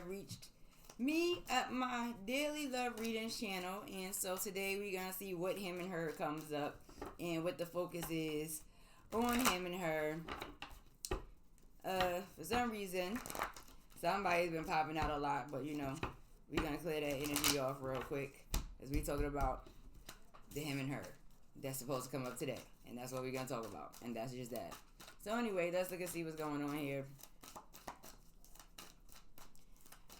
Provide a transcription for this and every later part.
have reached me at my daily love readings channel, and so today we're gonna see what him and her comes up and what the focus is on him and her. For some reason, somebody's been popping out a lot, but we're gonna clear that energy off real quick as we talking about the him and her that's supposed to come up today, and that's what we're gonna talk about, and that's just that. So anyway, let's look and see what's going on here.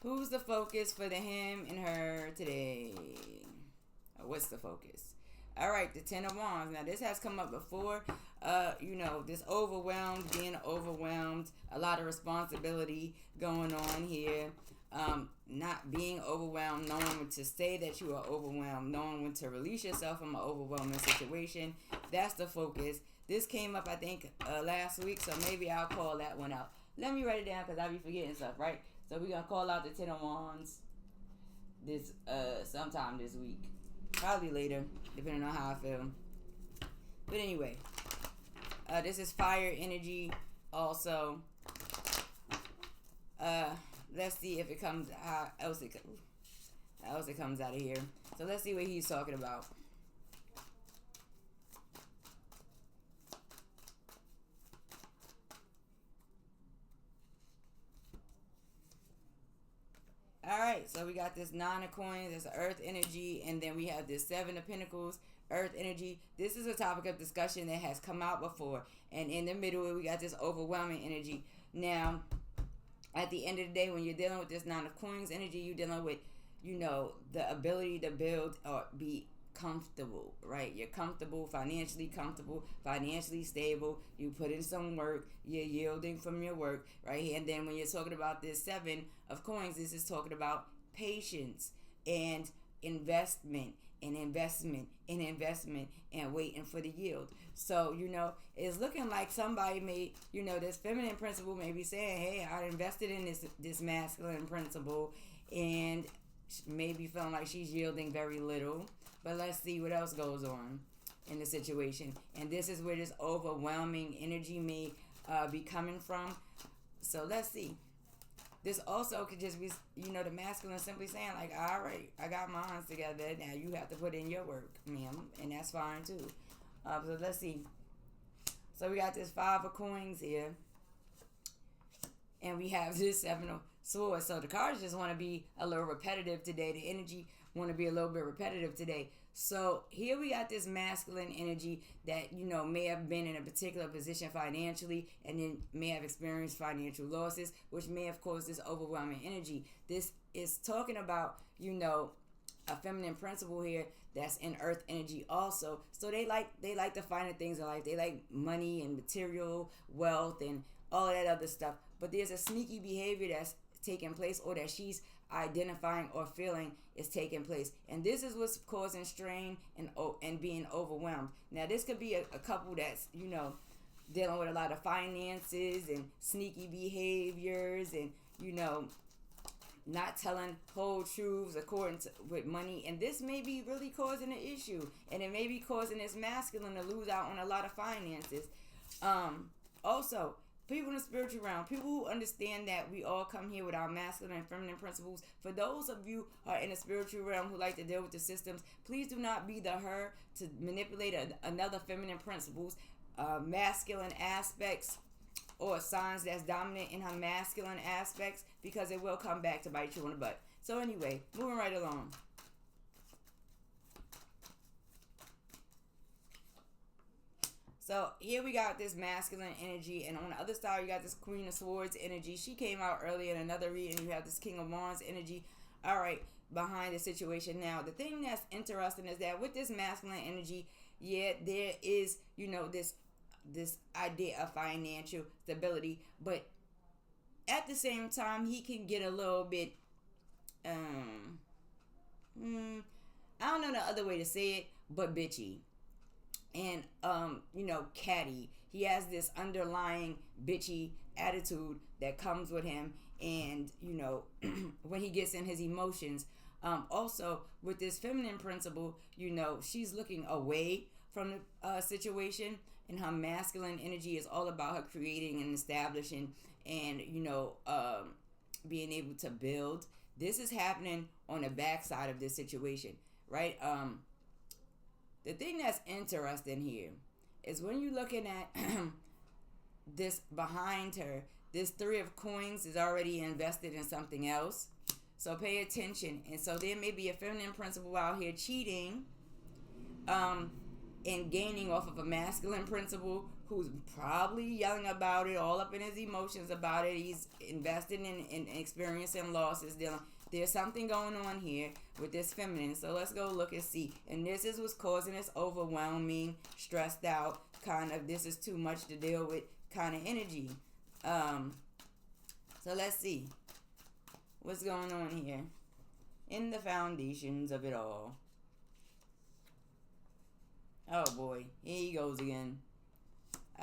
Who's the focus for the him and her today? What's the focus? All right, the Ten of Wands. Now, this has come up before. This being overwhelmed, a lot of responsibility going on here. Not being overwhelmed, knowing when to say that you are overwhelmed, knowing when to release yourself from an overwhelming situation. That's the focus. This came up, I think, last week, so maybe I'll call that one out. Let me write it down because I'll be forgetting stuff, right? So we're going to call out the Ten of Wands this sometime this week. Probably later, depending on how I feel. But anyway, this is fire energy also. Let's see if it comes, how else it comes out of here. So let's see what he's talking about. Alright, so we got this Nine of Coins, this Earth energy, and then we have this Seven of Pentacles, Earth energy. This is a topic of discussion that has come out before. And in the middle, we got this overwhelming energy. Now, at the end of the day, when you're dealing with this Nine of Coins energy, you're dealing with, the ability to build or be comfortable, right? You're comfortable, financially stable. You put in some work, you're yielding from your work, right? And then when you're talking about this Seven of Coins, this is talking about patience and investment and waiting for the yield. So, it's looking like somebody may, this feminine principle may be saying, hey, I invested in this masculine principle, and maybe feeling like she's yielding very little. But let's see what else goes on in the situation. And this is where this overwhelming energy may be coming from. So let's see. This also could just be, the masculine simply saying, like, all right, I got my hands together. Now you have to put in your work, ma'am. And that's fine, too. So let's see. So we got this Five of Coins here. And we have this Seven of Swords. So the cards just want to be a little repetitive today. The energy want to be a little bit repetitive today. So here we got this masculine energy that, may have been in a particular position financially and then may have experienced financial losses, which may have caused this overwhelming energy. This is talking about, a feminine principle here that's in earth energy also. So they like the finer things in life. They like money and material wealth and all that other stuff. But there's a sneaky behavior that's taking place, or that she's identifying or feeling is taking place. And this is what's causing strain and being overwhelmed. Now, this could be a couple that's, dealing with a lot of finances and sneaky behaviors and, not telling whole truths with money. And this may be really causing an issue. And it may be causing this masculine to lose out on a lot of finances. Also, people in the spiritual realm, people who understand that we all come here with our masculine and feminine principles. For those of you who are in the spiritual realm who like to deal with the systems, please do not be her to manipulate another feminine principles, masculine aspects, or signs that's dominant in her masculine aspects, because it will come back to bite you on the butt. So anyway, moving right along. So here we got this masculine energy, and on the other side you got this Queen of Swords energy. She came out earlier in another reading. You have this King of Wands energy. All right, behind the situation. Now, the thing that's interesting is that with this masculine energy, there is, this idea of financial stability, but at the same time, he can get a little bit, I don't know the other way to say it, but bitchy. And, catty. He has this underlying bitchy attitude that comes with him. And, when he gets in his emotions, also with this feminine principle, she's looking away from the situation, and her masculine energy is all about her creating and establishing and, being able to build. This is happening on the backside of this situation, right? The thing that's interesting here is when you're looking at this behind her, this three of coins is already invested in something else. So pay attention. And so there may be a feminine principle out here cheating and gaining off of a masculine principle who's probably yelling about it, all up in his emotions about it. He's invested in experiencing losses. There's something going on here with this feminine. So let's go look and see. And this is what's causing this overwhelming, stressed out, kind of this is too much to deal with kind of energy. So let's see what's going on here in the foundations of it all. Oh boy, here he goes again.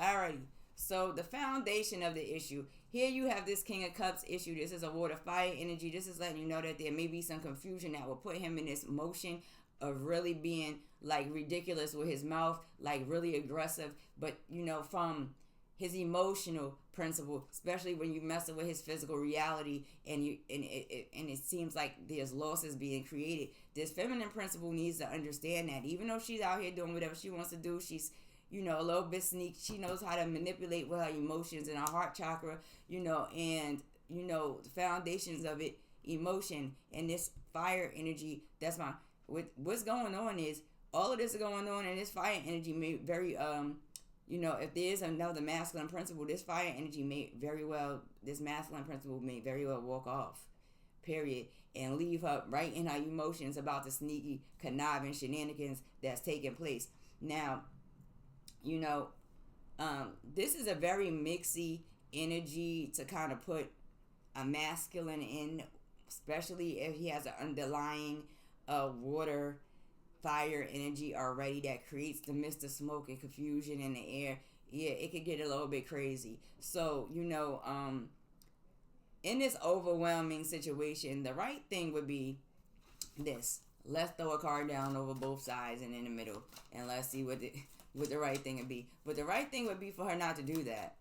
Alrighty, so the foundation of the issue. Here you have this King of Cups issue. This is a water fire energy. This is letting you know that there may be some confusion that will put him in this motion of really being like ridiculous with his mouth, like really aggressive, but from his emotional principle, especially when you mess with his physical reality and it seems like there's losses being created. This feminine principle needs to understand that even though she's out here doing whatever she wants to do, she's a little bit sneak. She knows how to manipulate with her emotions and her heart chakra, and the foundations of it, emotion and this fire energy. That's what's going on is all of this is going on, and this fire energy may very if there is another masculine principle, this fire energy this masculine principle may very well walk off, period, and leave her right in her emotions about the sneaky, conniving shenanigans that's taking place. Now, this is a very mixy energy to kind of put a masculine in, especially if he has an underlying water fire energy already that creates the mist of smoke and confusion in the air. Yeah, it could get a little bit crazy. So, in this overwhelming situation, the right thing would be this. Let's throw a card down over both sides and in the middle, and let's see what the right thing would be. But the right thing would be for her not to do that.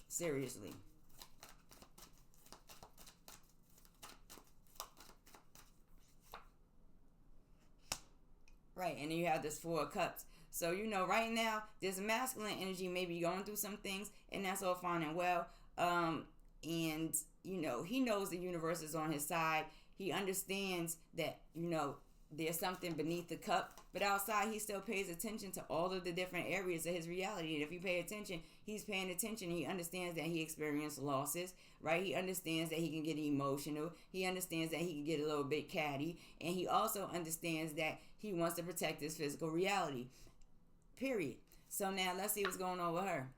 Seriously. Right, and then you have this Four of Cups. So, right now, this masculine energy may be going through some things, and that's all fine and well. And, he knows the universe is on his side. He understands that, there's something beneath the cup, but outside he still pays attention to all of the different areas of his reality. And if you pay attention, he's paying attention. He understands that he experienced losses, right? He understands that he can get emotional. He understands that he can get a little bit catty, and he also understands that he wants to protect his physical reality, period. So now let's see what's going on with her.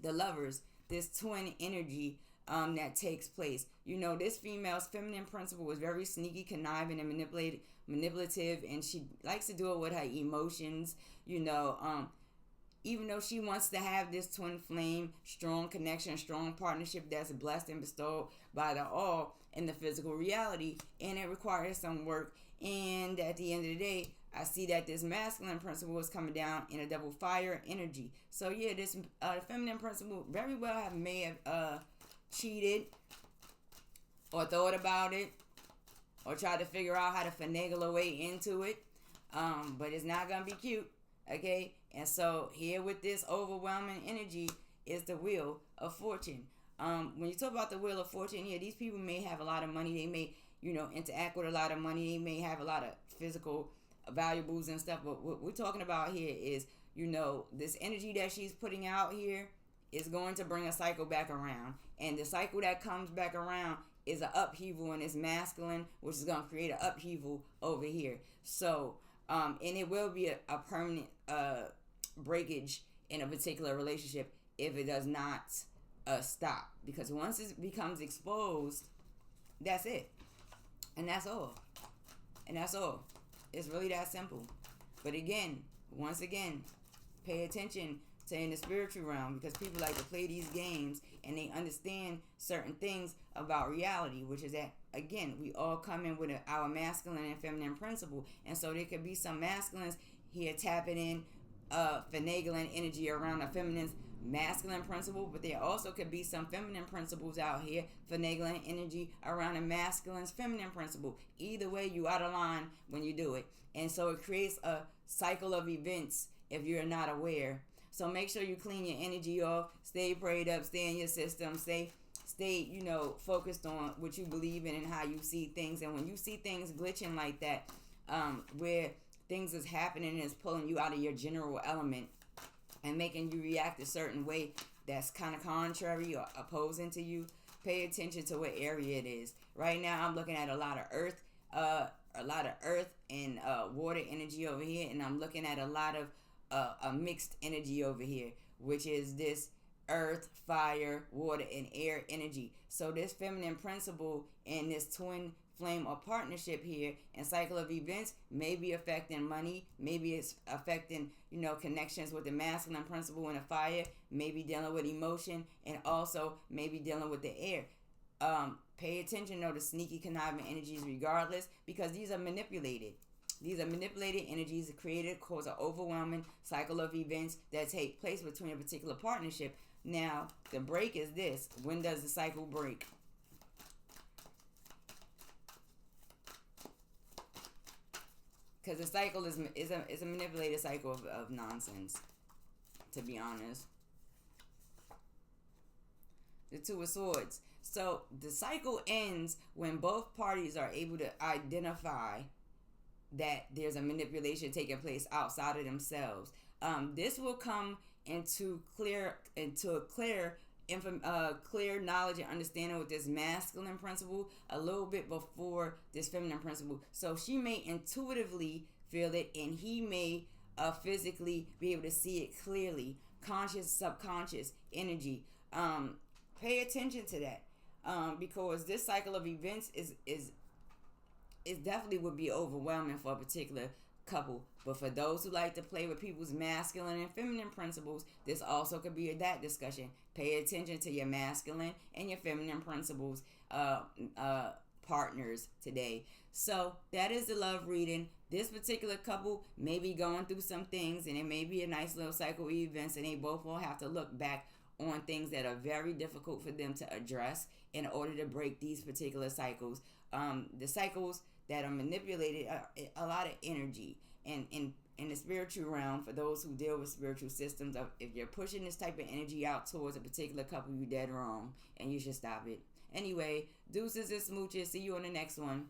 The Lovers, this twin energy that takes place. This female's feminine principle is very sneaky, conniving, and manipulative, and she likes to do it with her emotions. Even though she wants to have this twin flame, strong connection, strong partnership that's blessed and bestowed by the all in the physical reality, and it requires some work. And at the end of the day, I see that this masculine principle is coming down in a double fire energy. So yeah, this feminine principle very well may have cheated or thought about it or tried to figure out how to finagle a way into it, but it's not gonna be cute, okay? And so here with this overwhelming energy is the Wheel of Fortune. When you talk about the Wheel of Fortune here, these people may have a lot of money. They may interact with a lot of money. They may have a lot of physical valuables and stuff, but what we're talking about here is this energy that she's putting out here is going to bring a cycle back around, and the cycle that comes back around is an upheaval in this masculine, which is going to create an upheaval over here. So and it will be a permanent breakage in a particular relationship if it does not stop, because once it becomes exposed, that's it, and that's all. It's really that simple. But once again, pay attention to in the spiritual realm, because people like to play these games and they understand certain things about reality, which is that, again, we all come in with our masculine and feminine principle. And so there could be some masculines here tapping in finagling energy around the feminines masculine principle, but there also could be some feminine principles out here finagling energy around a masculine's feminine principle. Either way, you out of line when you do it. And so it creates a cycle of events if you're not aware. So make sure you clean your energy off, stay prayed up, stay in your system, stay focused on what you believe in and how you see things. And when you see things glitching like that, where things is happening and it's pulling you out of your general element and making you react a certain way that's kind of contrary or opposing to you, pay attention to what area it is. Right now, I'm looking at a lot of earth and water energy over here, and I'm looking at a lot of a mixed energy over here, which is this earth, fire, water, and air energy. So this feminine principle and this twin flame or partnership here and cycle of events may be affecting money, maybe it's affecting connections with the masculine principle and the fire, maybe dealing with emotion, and also maybe dealing with the air. Pay attention to sneaky conniving energies regardless, because these are manipulated. These are manipulated energies created cause an overwhelming cycle of events that take place between a particular partnership. Now, the break is this. When does the cycle break? Because the cycle is a manipulated cycle of nonsense, to be honest. The Two of Swords. So the cycle ends when both parties are able to identify that there's a manipulation taking place outside of themselves. This will come into clear knowledge and understanding with this masculine principle a little bit before this feminine principle. So she may intuitively feel it, and he may physically be able to see it clearly. Conscious, subconscious energy. Pay attention to that, because this cycle of events is definitely would be overwhelming for a particular couple. But for those who like to play with people's masculine and feminine principles, this also could be that discussion. Pay attention to your masculine and your feminine principles partners today. So that is the love reading. This particular couple may be going through some things, and it may be a nice little cycle of events, and they both will have to look back on things that are very difficult for them to address in order to break these particular cycles. The cycles that are manipulated are a lot of energy, and in the spiritual realm, for those who deal with spiritual systems, if you're pushing this type of energy out towards a particular couple, you're dead wrong, and you should stop it. Anyway, deuces and smooches. See you on the next one.